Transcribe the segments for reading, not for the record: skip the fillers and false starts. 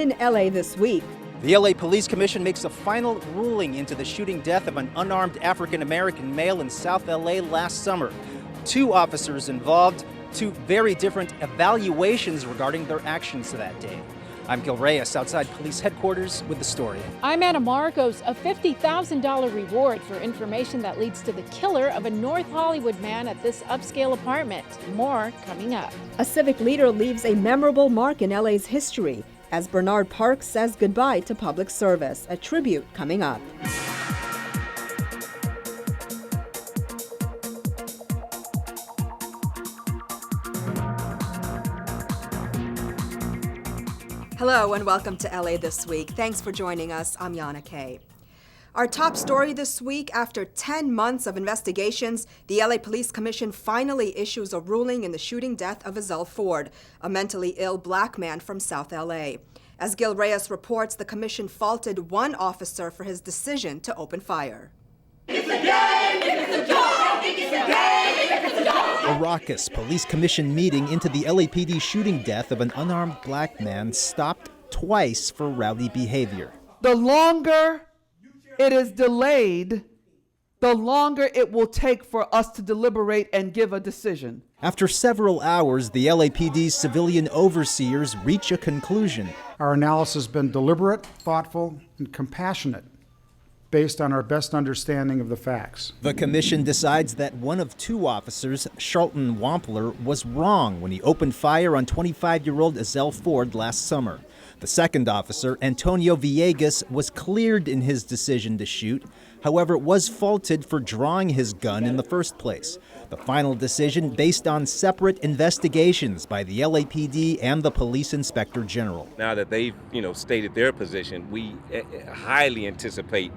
in LA this week. The LA Police Commission makes a final ruling into the shooting death of an unarmed African-American male in South LA last summer. 2 officers involved, 2 very different evaluations regarding their actions that day. I'm Gil Reyes, outside police headquarters with the story. I'm Anna Marcos. A $50,000 reward for information that leads to the killer of a North Hollywood man at this upscale apartment. More coming up. A civic leader leaves a memorable mark in LA's history as Bernard Parks says goodbye to public service. A tribute coming up. Hello and welcome to LA This Week. Thanks for joining us. I'm Yana Kay. Our top story this week: after 10 months of investigations, the LA Police Commission finally issues a ruling in the shooting death of Ezell Ford, a mentally ill black man from South LA. As Gil Reyes reports, the commission faulted one officer for his decision to open fire. It's a game! It's a joke! It's a game! It's a joke! A raucous police commission meeting into the LAPD shooting death of an unarmed black man stopped twice for rowdy behavior. The longer it is delayed, the longer it will take for us to deliberate and give a decision. After several hours, the LAPD's civilian overseers reach a conclusion. Our analysis has been deliberate, thoughtful, and compassionate, based on our best understanding of the facts. The commission decides that one of 2 officers, Charlton Wampler, was wrong when he opened fire on 25-year-old Ezell Ford last summer. The second officer, Antonio Villegas, was cleared in his decision to shoot, however, was faulted for drawing his gun in the first place. The final decision based on separate investigations by the LAPD and the Police Inspector General. Now that they've, stated their position, we highly anticipate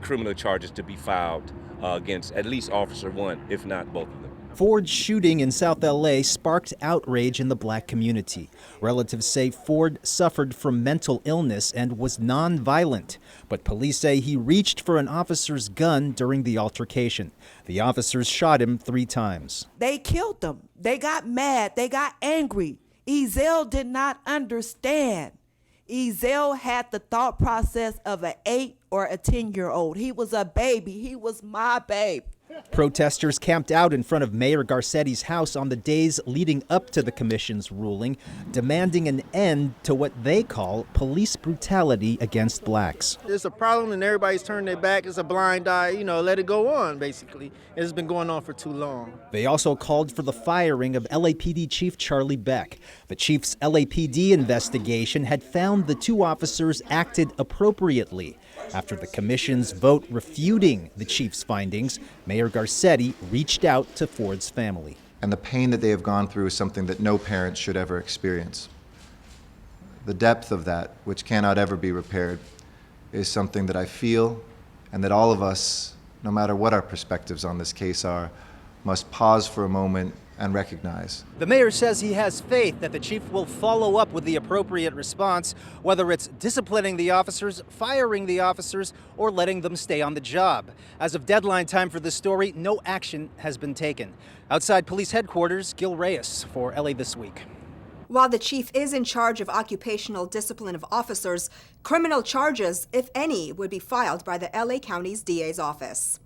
criminal charges to be filed against at least Officer 1, if not both of them. Ford's shooting in South LA sparked outrage in the black community. Relatives say Ford suffered from mental illness and was non-violent, but police say he reached for an officer's gun during the altercation. The officers shot him 3 times. They killed him. They got mad. They got angry. Ezell did not understand. Ezell had the thought process of an 8 or a 10-year-old. He was a baby. He was my babe. Protesters camped out in front of Mayor Garcetti's house on the days leading up to the commission's ruling, demanding an end to what they call police brutality against blacks. It's a problem and everybody's turning their back. It's a blind eye, let it go on, basically. It's been going on for too long. They also called for the firing of LAPD Chief Charlie Beck. The chief's LAPD investigation had found the 2 officers acted appropriately. After the commission's vote refuting the chief's findings, Mayor Garcetti reached out to Ford's family. And the pain that they have gone through is something that no parent should ever experience. The depth of that, which cannot ever be repaired, is something that I feel and that all of us, no matter what our perspectives on this case are, must pause for a moment and recognize. The mayor says he has faith that the chief will follow up with the appropriate response, whether it's disciplining the officers, firing the officers, or letting them stay on the job. As of deadline time for this story, no action has been taken. Outside police headquarters, Gil Reyes for LA This Week. While the chief is in charge of occupational discipline of officers, criminal charges, if any, would be filed by the LA County's DA's office.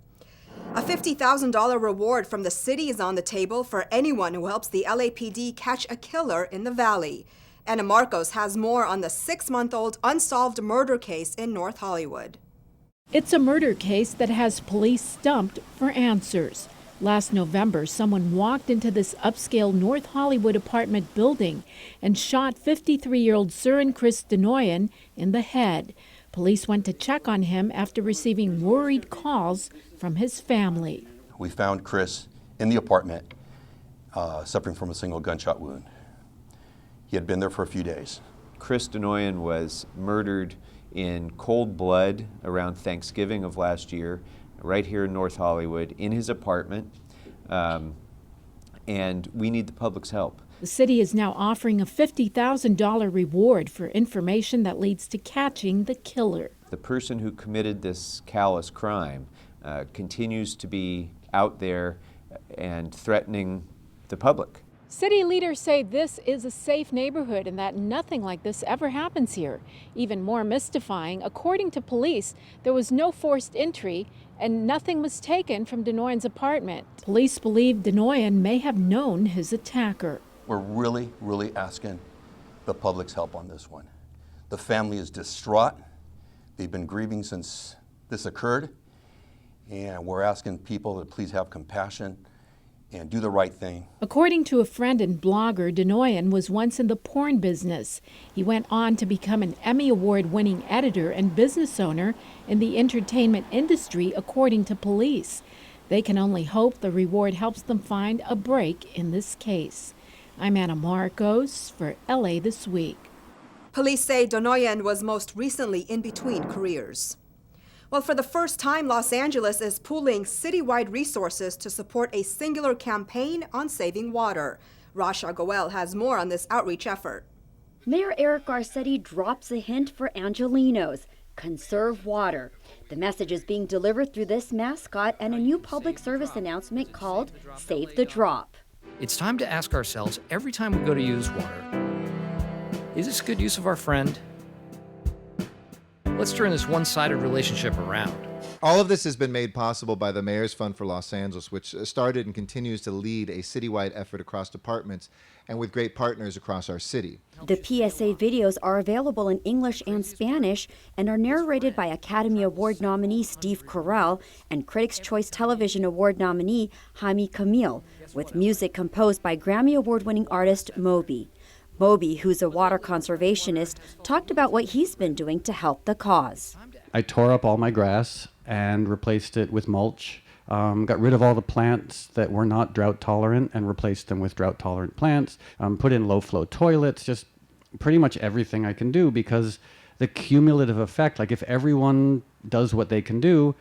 A $50,000 reward from the city is on the table for anyone who helps the LAPD catch a killer in the Valley. Anna Marcos has more on the 6-month-old unsolved murder case in North Hollywood. It's a murder case that has police stumped for answers. Last November, someone walked into this upscale North Hollywood apartment building and shot 53-year-old Surin Chris Denoyan in the head. Police went to check on him after receiving worried calls from his family. We found Chris in the apartment suffering from a single gunshot wound. He had been there for a few days. Chris Denoyan was murdered in cold blood around Thanksgiving of last year, right here in North Hollywood, in his apartment, and we need the public's help. The city is now offering a $50,000 reward for information that leads to catching the killer. The person who committed this callous crime continues to be out there and threatening the public. City leaders say this is a safe neighborhood and that nothing like this ever happens here. Even more mystifying, according to police, there was no forced entry and nothing was taken from Denoyan's apartment. Police believe Denoyan may have known his attacker. We're really, really asking the public's help on this one. The family is distraught. They've been grieving since this occurred, and we're asking people to please have compassion and do the right thing. According to a friend and blogger, Denoyan was once in the porn business. He went on to become an Emmy Award-winning editor and business owner in the entertainment industry, according to police. They can only hope the reward helps them find a break in this case. I'm Anna Marcos for LA This Week. Police say Denoyan was most recently in between careers. Well, for the first time, Los Angeles is pooling citywide resources to support a singular campaign on saving water. Rasha Goel has more on this outreach effort. Mayor Eric Garcetti drops a hint for Angelenos: conserve water. The message is being delivered through this mascot and a new public service announcement called Save the Drop. It's time to ask ourselves every time we go to use water, is this good use of our friend? Let's turn this one-sided relationship around. All of this has been made possible by the Mayor's Fund for Los Angeles, which started and continues to lead a citywide effort across departments and with great partners across our city. The PSA videos are available in English and Spanish and are narrated by Academy Award nominee Steve Carell and Critics' Choice Television Award nominee Jaime Camil, with music composed by Grammy Award-winning artist Moby. Moby, who's a water conservationist, talked about what he's been doing to help the cause. I tore up all my grass and replaced it with mulch, got rid of all the plants that were not drought tolerant and replaced them with drought tolerant plants, put in low flow toilets, just pretty much everything I can do, because the cumulative effect, like if everyone does what they can do,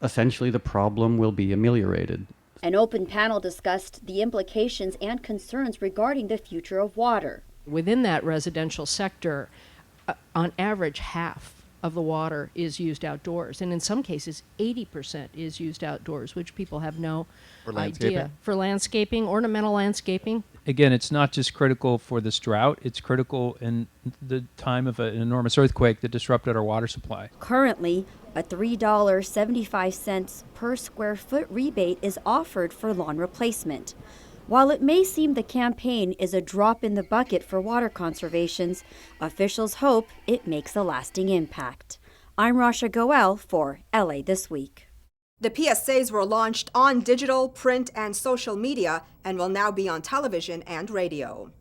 essentially the problem will be ameliorated. An open panel discussed the implications and concerns regarding the future of water. Within that residential sector, on average, half of the water is used outdoors. And in some cases, 80% is used outdoors, which people have no idea. For landscaping, ornamental landscaping. Again, it's not just critical for this drought, it's critical in the time of an enormous earthquake that disrupted our water supply. Currently, a $3.75 per square foot rebate is offered for lawn replacement. While it may seem the campaign is a drop in the bucket for water conservations, officials hope it makes a lasting impact. I'm Rasha Goel for LA This Week. The PSAs were launched on digital, print, and social media and will now be on television and radio.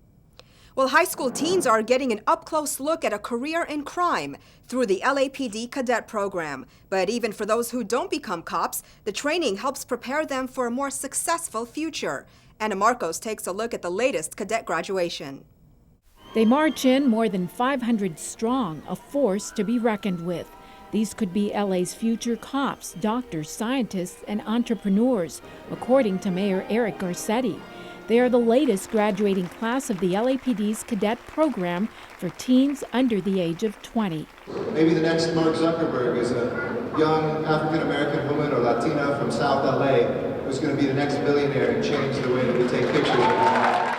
Well, high school teens are getting an up-close look at a career in crime through the LAPD cadet program. But even for those who don't become cops, the training helps prepare them for a more successful future. Anna Marcos takes a look at the latest cadet graduation. They march in more than 500 strong, a force to be reckoned with. These could be LA's future cops, doctors, scientists, and entrepreneurs, according to Mayor Eric Garcetti. They are the latest graduating class of the LAPD's cadet program for teens under the age of 20. Maybe the next Mark Zuckerberg is a young African-American woman or Latina from South LA who's going to be the next billionaire and change the way that we take pictures.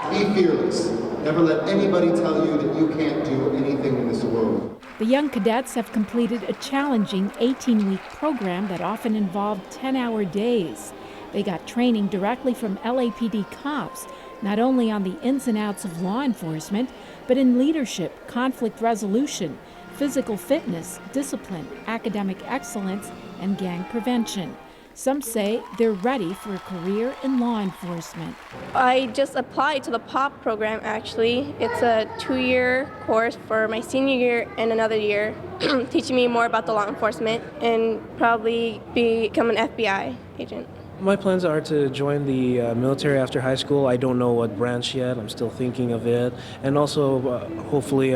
Be fearless. Never let anybody tell you that you can't do anything in this world. The young cadets have completed a challenging 18-week program that often involved 10-hour days. They got training directly from LAPD cops, not only on the ins and outs of law enforcement, but in leadership, conflict resolution, physical fitness, discipline, academic excellence, and gang prevention. Some say they're ready for a career in law enforcement. I just applied to the POP program, actually. It's a 2-year course for my senior year and another year, teaching me more about the law enforcement and probably become an FBI agent. My plans are to join the military after high school. I don't know what branch yet. I'm still thinking of it. And also hopefully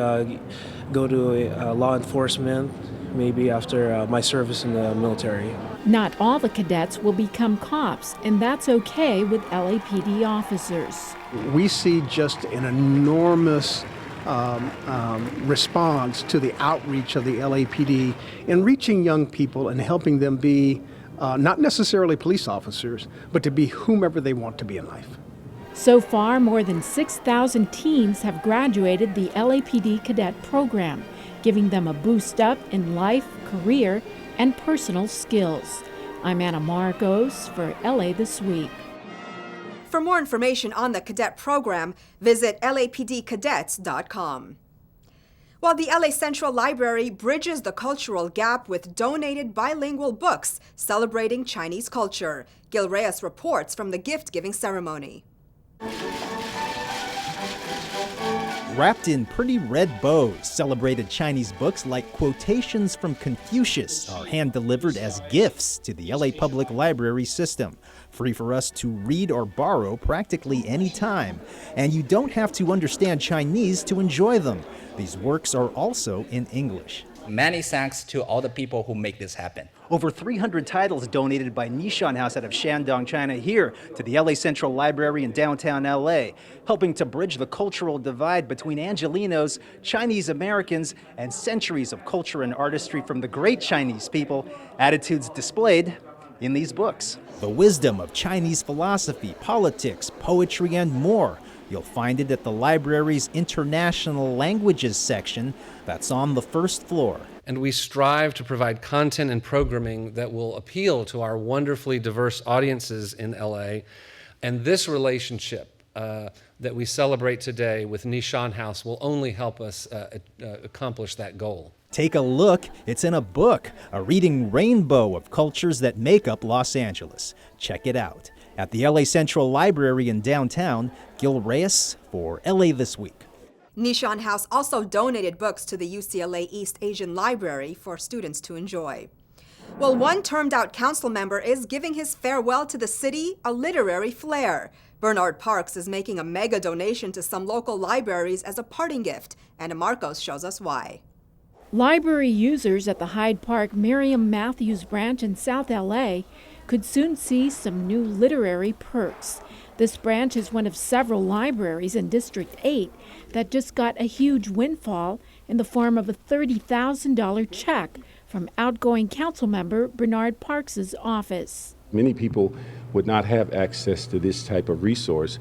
go to law enforcement maybe after my service in the military. Not all the cadets will become cops, and that's okay with LAPD officers. We see just an enormous response to the outreach of the LAPD in reaching young people and helping them be not necessarily police officers, but to be whomever they want to be in life. So far, more than 6,000 teens have graduated the LAPD cadet program, giving them a boost up in life, career, and personal skills. I'm Anna Marcos for LA This Week. For more information on the cadet program, visit lapdcadets.com. While the LA Central Library bridges the cultural gap with donated bilingual books celebrating Chinese culture, Gil Reyes reports from the gift-giving ceremony. Wrapped in pretty red bows, celebrated Chinese books like Quotations from Confucius are hand-delivered as gifts to the LA Public Library system, free for us to read or borrow practically any time. And you don't have to understand Chinese to enjoy them. These works are also in English. Many thanks to all the people who make this happen. Over 300 titles donated by Nishan House out of Shandong, China, here to the LA Central Library in downtown LA, helping to bridge the cultural divide between Angelenos, Chinese Americans, and centuries of culture and artistry from the great Chinese people, attitudes displayed in these books. The wisdom of Chinese philosophy, politics, poetry, and more. You'll find it at the library's International Languages section that's on the first floor. And we strive to provide content and programming that will appeal to our wonderfully diverse audiences in LA. And this relationship that we celebrate today with Nishan House will only help us accomplish that goal. Take a look, it's in a book, a reading rainbow of cultures that make up Los Angeles. Check it out. At the LA Central Library in downtown, Gil Reyes for LA This Week. Nishan House also donated books to the UCLA East Asian Library for students to enjoy. Well, one termed-out council member is giving his farewell to the city a literary flair. Bernard Parks is making a mega donation to some local libraries as a parting gift. Anna Marcos shows us why. Library users at the Hyde Park Miriam Matthews branch in South LA could soon see some new literary perks. This branch is one of several libraries in District 8 that just got a huge windfall in the form of a $30,000 check from outgoing council member Bernard Parks' office. Many people would not have access to this type of resource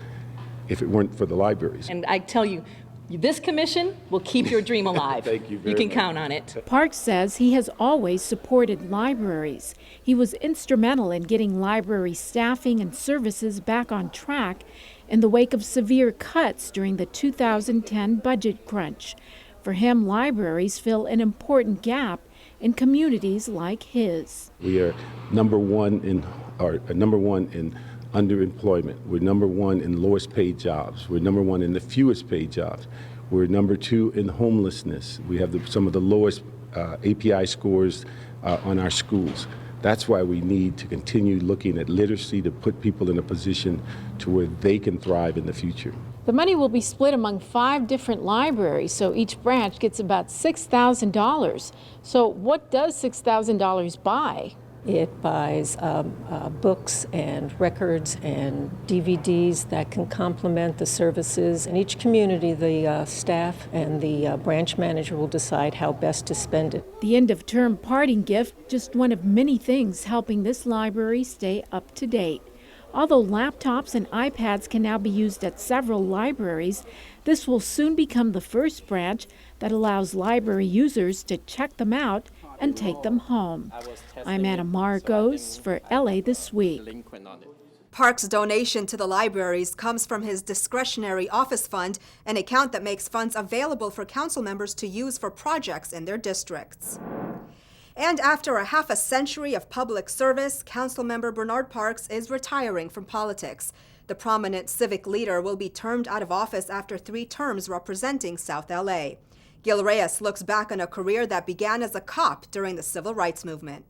if it weren't for the libraries. And I tell you, this commission will keep your dream alive. Thank you very You can much. count on it. Parks says he has always supported libraries. He was instrumental in getting library staffing and services back on track in the wake of severe cuts during the 2010 budget crunch. For him, libraries fill an important gap in communities like his. We are number one in underemployment. We're number one in lowest paid jobs. We're number one in the fewest paid jobs. We're number two in homelessness. We have some of the lowest API scores on our schools. That's why we need to continue looking at literacy to put people in a position to where they can thrive in the future. The money will be split among 5 different libraries, so each branch gets about $6,000. So what does $6,000 buy? It buys books and records and DVDs that can complement the services. In each community, the staff and the branch manager will decide how best to spend it. The end-of-term parting gift, just one of many things helping this library stay up to date. Although laptops and iPads can now be used at several libraries, this will soon become the first branch that allows library users to check them out and take them home. I'm Anna Marcos for LA This Week. Parks' donation to the libraries comes from his discretionary office fund, an account that makes funds available for council members to use for projects in their districts. And after a half a century of public service, Councilmember Bernard Parks is retiring from politics. The prominent civic leader will be termed out of office after 3 terms representing South LA. Gil Reyes looks back on a career that began as a cop during the civil rights movement.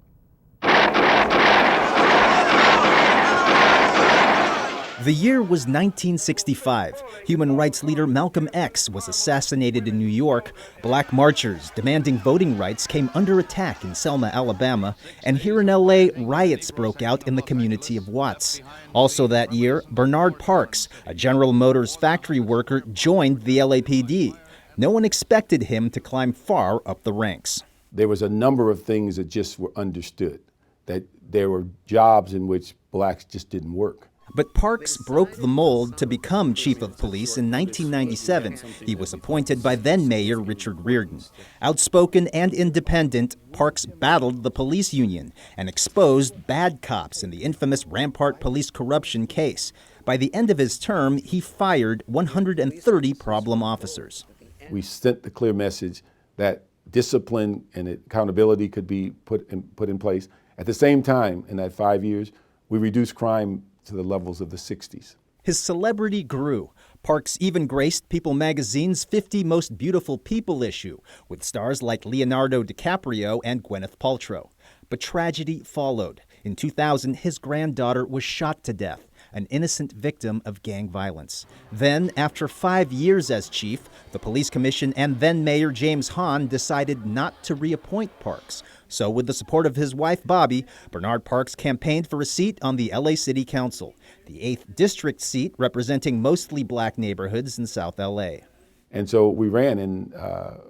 The year was 1965. Human rights leader Malcolm X was assassinated in New York. Black marchers demanding voting rights came under attack in Selma, Alabama. And here in LA, riots broke out in the community of Watts. Also that year, Bernard Parks, a General Motors factory worker, joined the LAPD. No one expected him to climb far up the ranks. There was a number of things that just were understood, that there were jobs in which blacks just didn't work. But Parks broke the mold to become chief of police in 1997. He was appointed by then-Mayor Richard Reardon. Outspoken and independent, Parks battled the police union and exposed bad cops in the infamous Rampart police corruption case. By the end of his term, he fired 130 problem officers. We sent the clear message that discipline and accountability could be put in place. At the same time, in that 5 years, we reduced crime to the levels of the 60s. His celebrity grew. Parks even graced People magazine's 50 Most Beautiful People issue, with stars like Leonardo DiCaprio and Gwyneth Paltrow. But tragedy followed. In 2000, his granddaughter was shot to death, an innocent victim of gang violence. Then, after 5 years as chief, the police commission and then-Mayor James Hahn decided not to reappoint Parks. So, with the support of his wife, Bobby, Bernard Parks campaigned for a seat on the LA City Council, the 8th district seat representing mostly black neighborhoods in South LA. And so we ran in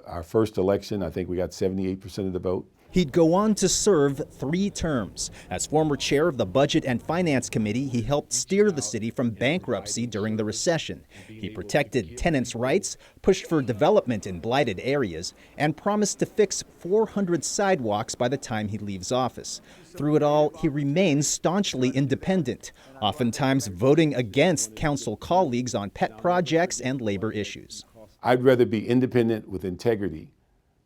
our first election. I think we got 78% of the vote. He'd go on to serve 3 terms. As former chair of the Budget and Finance Committee, he helped steer the city from bankruptcy during the recession. He protected tenants' rights, pushed for development in blighted areas, and promised to fix 400 sidewalks by the time he leaves office. Through it all, he remains staunchly independent, oftentimes voting against council colleagues on pet projects and labor issues. I'd rather be independent with integrity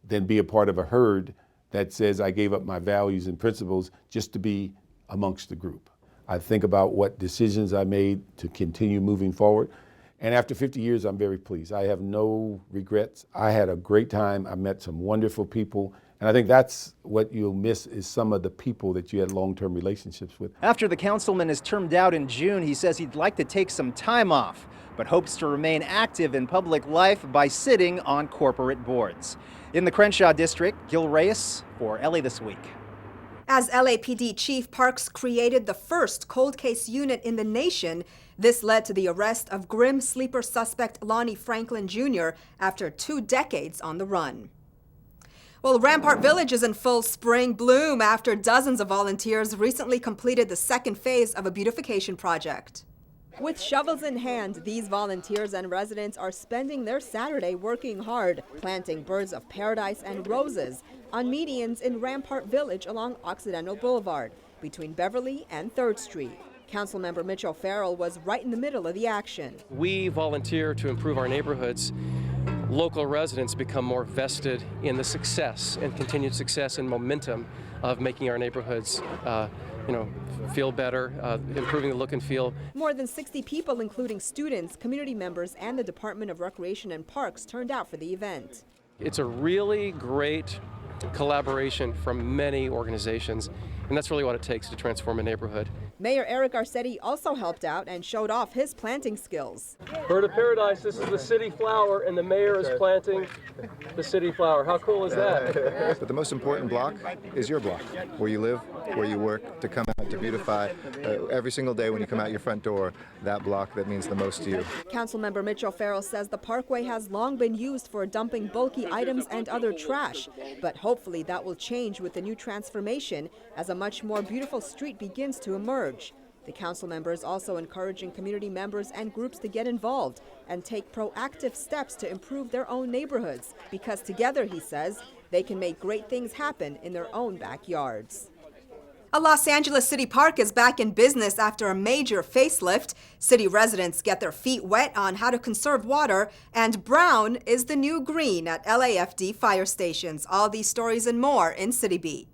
than be a part of a herd that says I gave up my values and principles just to be amongst the group. I think about what decisions I made to continue moving forward. And after 50 years, I'm very pleased. I have no regrets. I had a great time. I met some wonderful people. And I think that's what you'll miss is some of the people that you had long-term relationships with. After the councilman is termed out in June, he says he'd like to take some time off, but hopes to remain active in public life by sitting on corporate boards. In the Crenshaw district, Gil Reyes for LA This Week. As LAPD chief, Parks created the first cold case unit in the nation. This led to the arrest of grim sleeper suspect Lonnie Franklin Jr. after 2 decades on the run. Well, Rampart Village is in full spring bloom after dozens of volunteers recently completed the second phase of a beautification project. With shovels in hand, these volunteers and residents are spending their Saturday working hard, planting birds of paradise and roses on medians in Rampart Village along Occidental Boulevard, between Beverly and 3rd Street. Councilmember Mitchell Farrell was right in the middle of the action. We volunteer to improve our neighborhoods. Local residents become more vested in the success and continued success and momentum of making our neighborhoods feel better, improving the look and feel. More than 60 people, including students, community members, and the Department of Recreation and Parks, turned out for the event. It's a really great collaboration from many organizations, and that's really what it takes to transform a neighborhood. Mayor Eric Garcetti also helped out and showed off his planting skills. Bird of Paradise, this is the city flower, and the mayor is planting the city flower. How cool is that? But the most important block is your block, where you live, where you work, to come out to beautify every single day when you come out your front door, that block that means the most to you. Councilmember Mitchell Farrell says the parkway has long been used for dumping bulky items and other trash, but hopefully that will change with the new transformation as a much more beautiful street begins to emerge. The council member is also encouraging community members and groups to get involved and take proactive steps to improve their own neighborhoods, because together, he says, they can make great things happen in their own backyards. A Los Angeles City Park is back in business after a major facelift. City residents get their feet wet on how to conserve water, and brown is the new green at LAFD fire stations. All these stories and more in City Beat.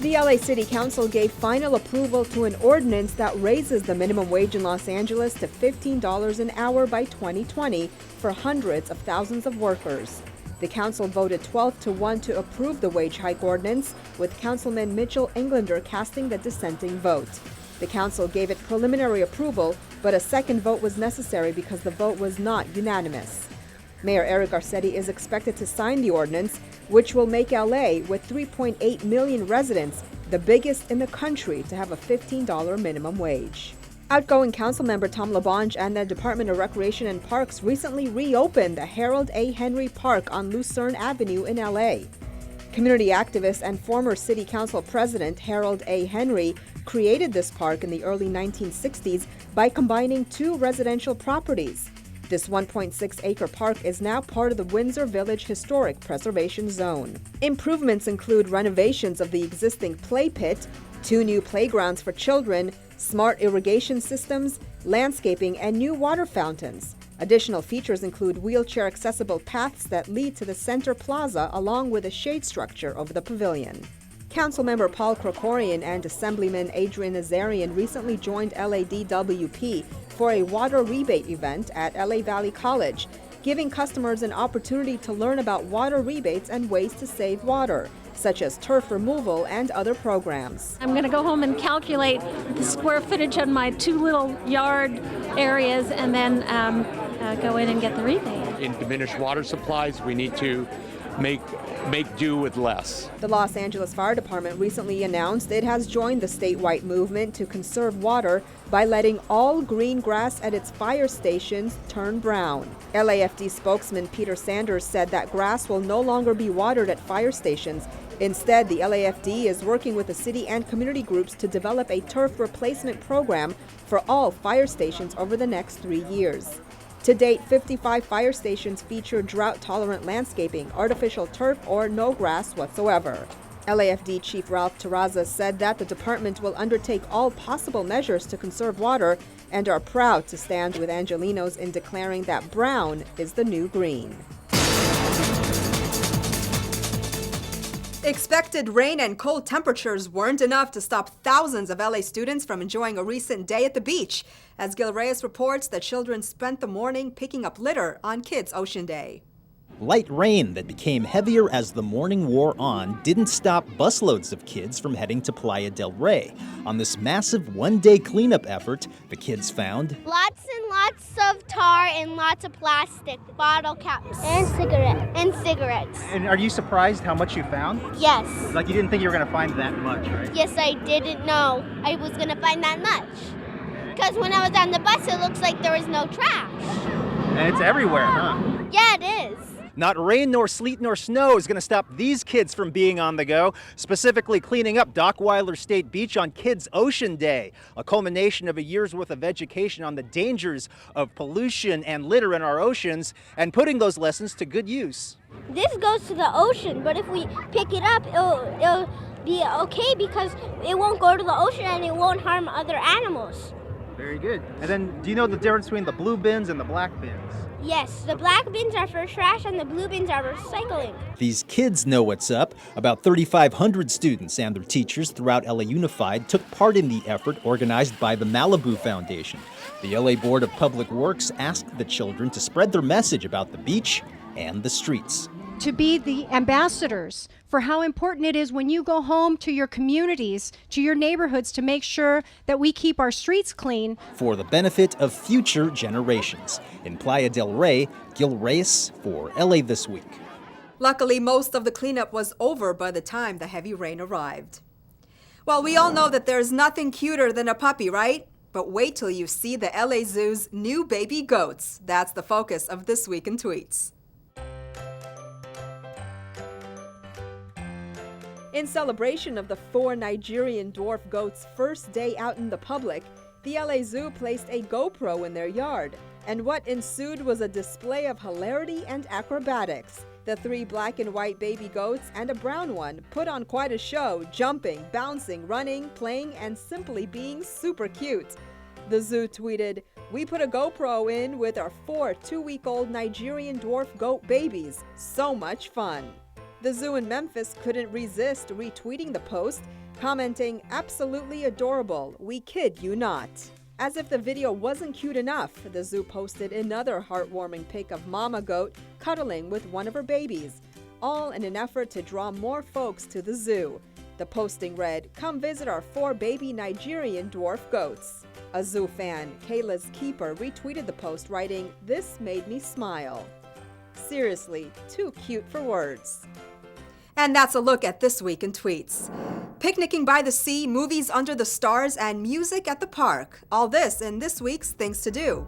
The LA City Council gave final approval to an ordinance that raises the minimum wage in Los Angeles to $15 an hour by 2020 for hundreds of thousands of workers. The council voted 12-1 to approve the wage hike ordinance, with Councilman Mitchell Englander casting the dissenting vote. The council gave it preliminary approval, but a second vote was necessary because the vote was not unanimous. Mayor Eric Garcetti is expected to sign the ordinance, which will make LA, with 3.8 million residents, the biggest in the country to have a $15 minimum wage. Outgoing Councilmember Tom LaBonge and the Department of Recreation and Parks recently reopened the Harold A. Henry Park on Lucerne Avenue in LA. Community activist and former City Council President Harold A. Henry created this park in the early 1960s by combining two residential properties. This 1.6-acre park is now part of the Windsor Village Historic Preservation Zone. Improvements include renovations of the existing play pit, 2 new playgrounds for children, smart irrigation systems, landscaping, and new water fountains. Additional features include wheelchair-accessible paths that lead to the center plaza along with a shade structure over the pavilion. Councilmember Paul Krokorian and Assemblyman Adrian Nazarian recently joined LADWP for a water rebate event at LA Valley College, giving customers an opportunity to learn about water rebates and ways to save water, such as turf removal and other programs. I'm going to go home and calculate the square footage on my 2 little yard areas and then go in and get the rebate. In diminished water supplies, we need to make do with less. The Los Angeles Fire Department recently announced it has joined the statewide movement to conserve water by letting all green grass at its fire stations turn brown. LAFD spokesman Peter Sanders said that grass will no longer be watered at fire stations. Instead, the LAFD is working with the city and community groups to develop a turf replacement program for all fire stations over the next 3 years. To date, 55 fire stations feature drought-tolerant landscaping, artificial turf, or no grass whatsoever. LAFD Chief Ralph Terraza said that the department will undertake all possible measures to conserve water and are proud to stand with Angelenos in declaring that brown is the new green. Expected rain and cold temperatures weren't enough to stop thousands of LA students from enjoying a recent day at the beach. As Gil Reyes reports, the children spent the morning picking up litter on Kids Ocean Day. Light rain that became heavier as the morning wore on didn't stop busloads of kids from heading to Playa del Rey. On this massive one-day cleanup effort, the kids found lots and lots of tar and lots of plastic, bottle caps. And cigarettes. And are you surprised how much you found? Yes. Like you didn't think you were going to find that much, right? Yes, I didn't know I was going to find that much. Because when I was on the bus, it looks like there was no trash. And it's everywhere, huh? Yeah, it is. Not rain nor sleet nor snow is going to stop these kids from being on the go, specifically cleaning up Dockweiler State Beach on Kids Ocean Day, a culmination of a year's worth of education on the dangers of pollution and litter in our oceans and putting those lessons to good use. This goes to the ocean, but if we pick it up, it'll be okay because it won't go to the ocean and it won't harm other animals. Very good. And then, do you know the difference between the blue bins and the black bins? Yes, the black bins are for trash and the blue bins are for recycling. These kids know what's up. About 3,500 students and their teachers throughout LA Unified took part in the effort organized by the Malibu Foundation. The LA Board of Public Works asked the children to spread their message about the beach and the streets. To be the ambassadors for how important it is when you go home to your communities, to your neighborhoods, to make sure that we keep our streets clean. For the benefit of future generations. In Playa del Rey, Gil Reyes for LA This Week. Luckily, most of the cleanup was over by the time the heavy rain arrived. Well, we all know that there's nothing cuter than a puppy, right? But wait till you see the LA Zoo's new baby goats. That's the focus of This Week in Tweets. In celebration of the 4 Nigerian dwarf goats' first day out in the public, the LA Zoo placed a GoPro in their yard. And what ensued was a display of hilarity and acrobatics. The 3 black and white baby goats and a brown one put on quite a show, jumping, bouncing, running, playing, and simply being super cute. The zoo tweeted, "We put a GoPro in with our 4 2-week-old Nigerian dwarf goat babies. So much fun." The zoo in Memphis couldn't resist retweeting the post, commenting, "Absolutely adorable, we kid you not." As if the video wasn't cute enough, the zoo posted another heartwarming pic of Mama Goat cuddling with one of her babies, all in an effort to draw more folks to the zoo. The posting read, "Come visit our 4 baby Nigerian dwarf goats." A zoo fan, Kayla's Keeper, retweeted the post writing, "This made me smile." Seriously, too cute for words. And that's a look at This Week in Tweets. Picnicking by the sea, movies under the stars, and music at the park. All this in this week's Things to Do.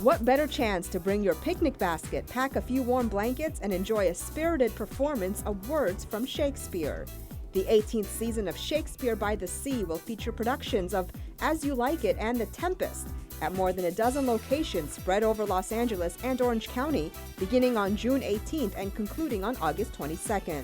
What better chance to bring your picnic basket, pack a few warm blankets, and enjoy a spirited performance of words from Shakespeare? The 18th season of Shakespeare by the Sea will feature productions of As You Like It and The Tempest at more than a dozen locations spread over Los Angeles and Orange County, beginning on June 18th and concluding on August 22nd.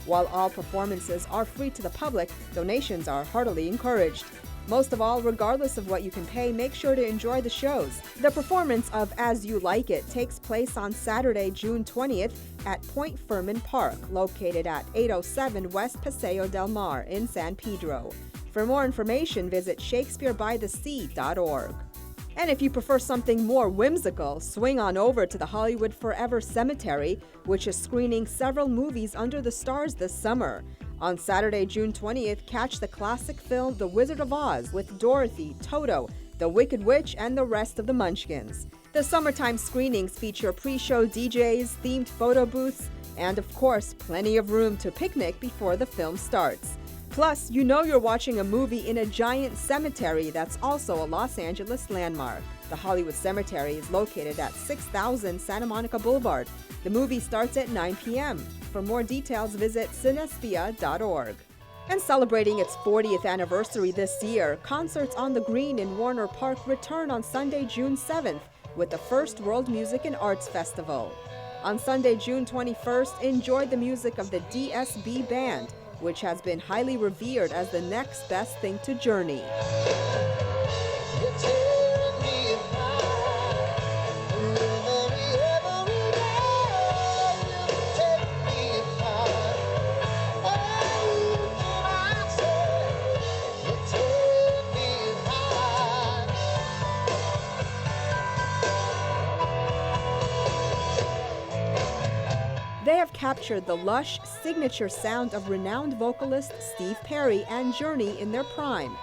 While all performances are free to the public, donations are heartily encouraged. Most of all, regardless of what you can pay, make sure to enjoy the shows. The performance of As You Like It takes place on Saturday, June 20th at Point Fermin Park, located at 807 West Paseo del Mar in San Pedro. For more information, visit shakespearebythesea.org. And if you prefer something more whimsical, swing on over to the Hollywood Forever Cemetery, which is screening several movies under the stars this summer. On Saturday, June 20th, catch the classic film The Wizard of Oz with Dorothy, Toto, the Wicked Witch, and the rest of the Munchkins. The summertime screenings feature pre-show DJs, themed photo booths, and of course, plenty of room to picnic before the film starts. Plus, you know you're watching a movie in a giant cemetery that's also a Los Angeles landmark. The Hollywood Cemetery is located at 6000 Santa Monica Boulevard. The movie starts at 9 p.m. For more details, visit cinespia.org. And celebrating its 40th anniversary this year, Concerts on the Green in Warner Park return on Sunday, June 7th with the first World Music and Arts Festival. On Sunday, June 21st, enjoy the music of the DSB Band, which has been highly revered as the next best thing to Journey. They have captured the lush, signature sound of renowned vocalist Steve Perry and Journey in their prime.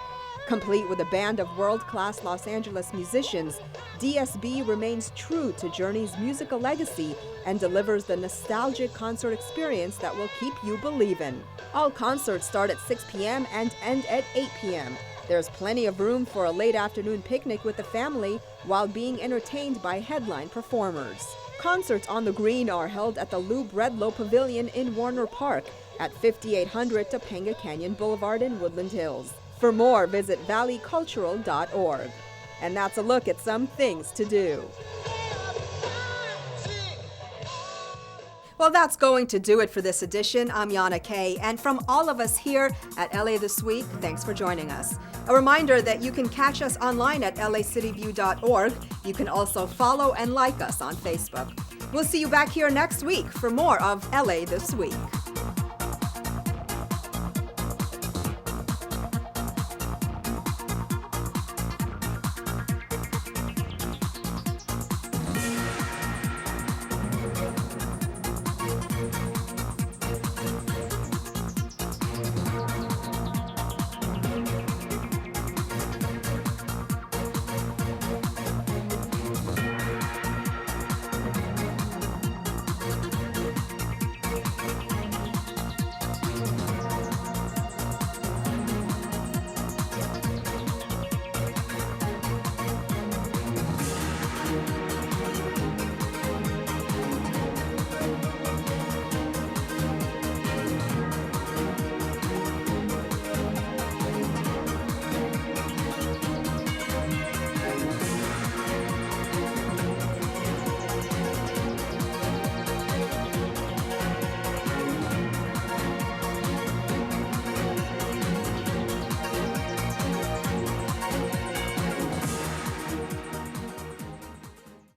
Complete with a band of world-class Los Angeles musicians, DSB remains true to Journey's musical legacy and delivers the nostalgic concert experience that will keep you believin'. All concerts start at 6 p.m. and end at 8 p.m. There's plenty of room for a late afternoon picnic with the family while being entertained by headline performers. Concerts on the Green are held at the Lou Bredlow Pavilion in Warner Park at 5800 Topanga Canyon Boulevard in Woodland Hills. For more, visit valleycultural.org. And that's a look at some things to do. Well, that's going to do it for this edition. I'm Yana Kay, and from all of us here at LA This Week, thanks for joining us. A reminder that you can catch us online at lacityview.org. You can also follow and like us on Facebook. We'll see you back here next week for more of LA This Week.